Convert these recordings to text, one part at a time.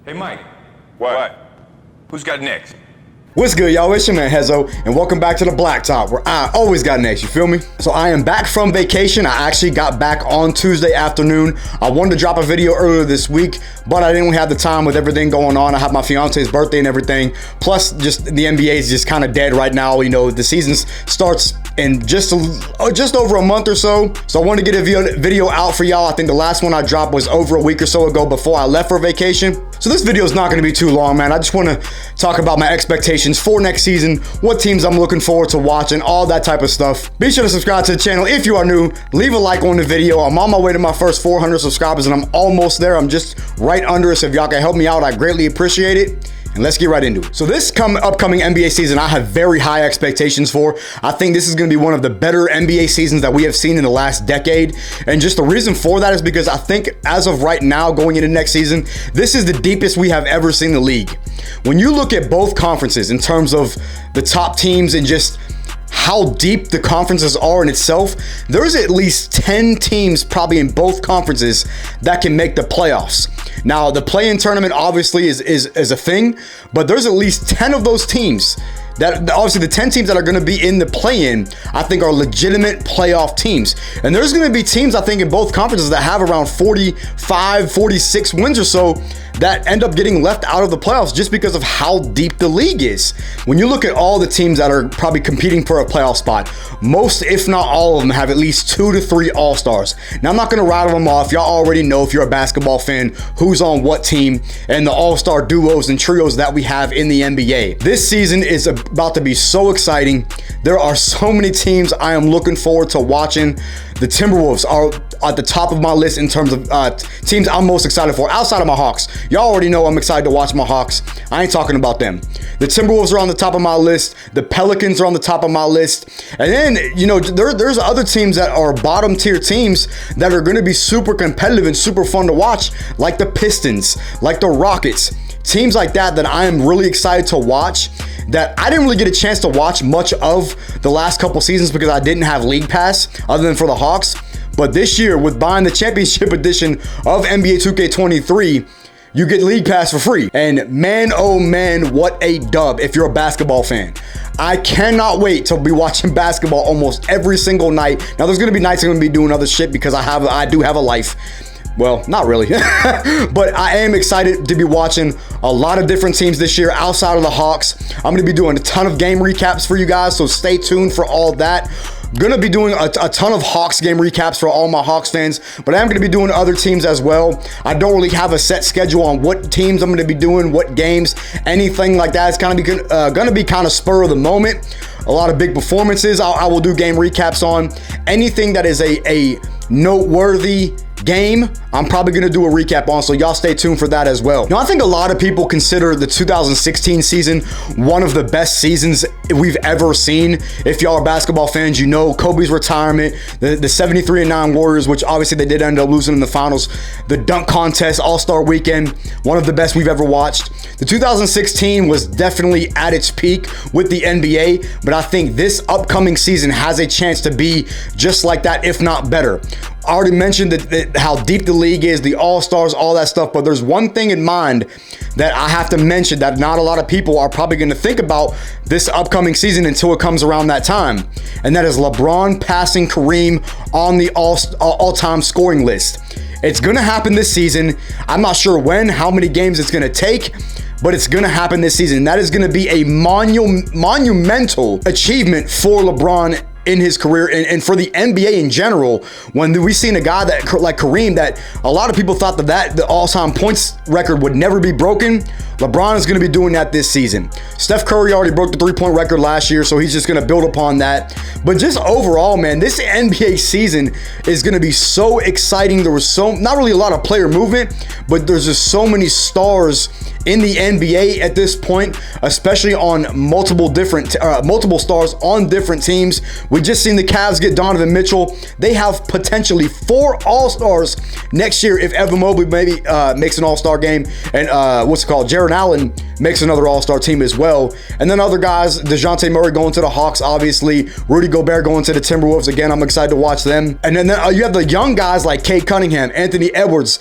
Hey, Mike. What? Who's got next? What's good, y'all? It's your man Hezo, and welcome back to the Blacktop, where I always got next, you feel me? So I am back from vacation. I actually got back on Tuesday afternoon. I wanted to drop a video earlier this week, but I didn't have the time with everything going on. I have my fiance's birthday and everything. Plus, just the NBA is just kind of dead right now. You know, the season starts in just over a month or so. So I wanted to get a video out for y'all. I think the last one I dropped was over a week or so ago before I left for vacation. So this video is not going to be too long, man. I just want to talk about my expectations for next season, what teams I'm looking forward to watching, all that type of stuff. Be sure to subscribe to the channel if you are new. Leave a like on the video. I'm on my way to my first 400 subscribers, and I'm almost there. I'm just right under it. So if y'all can help me out, I greatly appreciate it. And let's get right into it. So this upcoming NBA season, I have very high expectations for. I think this is going to be one of the better NBA seasons that we have seen in the last decade. And just the reason for that is because I think as of right now, going into next season, this is the deepest we have ever seen the league. When you look at both conferences in terms of the top teams and just how deep the conferences are in itself, there's at least 10 teams probably in both conferences that can make the playoffs. Now, the play-in tournament obviously is a thing, but there's at least 10 of those teams that obviously the 10 teams that are going to be in the play-in, I think are legitimate playoff teams. And there's going to be teams, I think, in both conferences that have around 45, 46 wins or so that end up getting left out of the playoffs just because of how deep the league is. When you look at all the teams that are probably competing for a playoff spot, most, if not all of them, have at least 2 to 3 all-stars. Now, I'm not going to rattle them off. Y'all already know, if you're a basketball fan, who's on what team and the all-star duos and trios that we have in the NBA. This season is about to be so exciting. There are so many teams I am looking forward to watching. The Timberwolves are at the top of my list in terms of teams I'm most excited for, outside of my Hawks. Y'all already know I'm excited to watch my Hawks. I ain't talking about them. The Timberwolves are on the top of my list. The Pelicans are on the top of my list. And then, you know, there's other teams that are bottom tier teams that are going to be super competitive and super fun to watch, like the Pistons, like the Rockets. Teams like that I am really excited to watch, that I didn't really get a chance to watch much of the last couple seasons because I didn't have League Pass other than for the Hawks. But this year, with buying the championship edition of NBA 2K23, you get League Pass for free. And man, oh man, what a dub if you're a basketball fan. I cannot wait to be watching basketball almost every single night. Now, there's going to be nights I'm going to be doing other shit because I do have a life. Well, not really, but I am excited to be watching a lot of different teams this year outside of the Hawks. I'm going to be doing a ton of game recaps for you guys, so stay tuned for all that. Going to be doing a ton of Hawks game recaps for all my Hawks fans, but I am going to be doing other teams as well. I don't really have a set schedule on what teams I'm going to be doing, what games, anything like that. It's going to be kind of spur of the moment. A lot of big performances I will do game recaps on. Anything that is a noteworthy game, I'm probably going to do a recap on, so y'all stay tuned for that as well. Now, I think a lot of people consider the 2016 season one of the best seasons we've ever seen. If y'all are basketball fans, you know Kobe's retirement, the 73-9 Warriors, which obviously they did end up losing in the finals, the dunk contest, All-Star Weekend, one of the best we've ever watched. The 2016 was definitely at its peak with the NBA, but I think this upcoming season has a chance to be just like that, if not better. I already mentioned how deep the league is, the all-stars, all that stuff, but there's one thing in mind that I have to mention that not a lot of people are probably going to think about this upcoming season until it comes around that time, and that is LeBron passing Kareem on the all-time scoring list. It's going to happen this season. I'm not sure when, how many games it's going to take, but it's going to happen this season. That is going to be a monumental achievement for LeBron in his career and for the NBA in general. When we seen a guy that like Kareem, that a lot of people thought that the all-time points record would never be broken, LeBron is going to be doing that this season. Steph Curry already broke the three-point record last year, so he's just going to build upon that. But just overall, man, this NBA season is going to be so exciting. There was not really a lot of player movement, but there's just so many stars in the NBA at this point, especially on multiple stars on different teams. We just seen the Cavs get Donovan Mitchell. They have potentially 4 All-Stars next year if Evan Mobley maybe makes an All-Star game, and Jared Aaron Allen makes another All-Star team as well. And then other guys, DeJounte Murray going to the Hawks, obviously. Rudy Gobert going to the Timberwolves. Again, I'm excited to watch them. And then you have the young guys like Cade Cunningham, Anthony Edwards,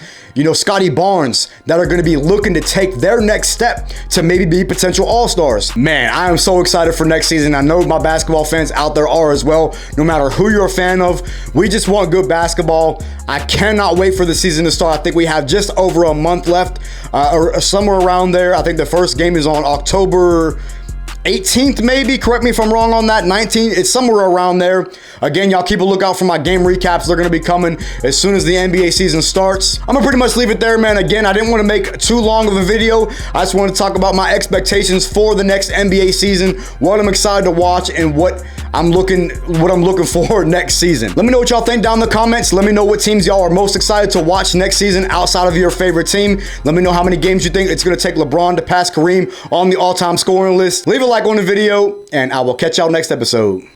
Scotty Barnes, that are going to be looking to take their next step to maybe be potential All-Stars. Man, I am so excited for next season. I know my basketball fans out there are as well. No matter who you're a fan of, we just want good basketball. I cannot wait for the season to start. I think we have just over a month left, or somewhere around there. I think the first game is on October 18th, maybe. Correct me if I'm wrong on that. 19th. It's somewhere around there. Again, y'all keep a lookout for my game recaps. They're going to be coming as soon as the NBA season starts. I'm going to pretty much leave it there, man. Again, I didn't want to make too long of a video. I just want to talk about my expectations for the next NBA season, what I'm excited to watch, and what I'm looking for next season. Let me know what y'all think down in the comments. Let me know what teams y'all are most excited to watch next season outside of your favorite team. Let me know how many games you think it's going to take LeBron to pass Kareem on the all-time scoring list. Leave a like on the video, and I will catch y'all next episode.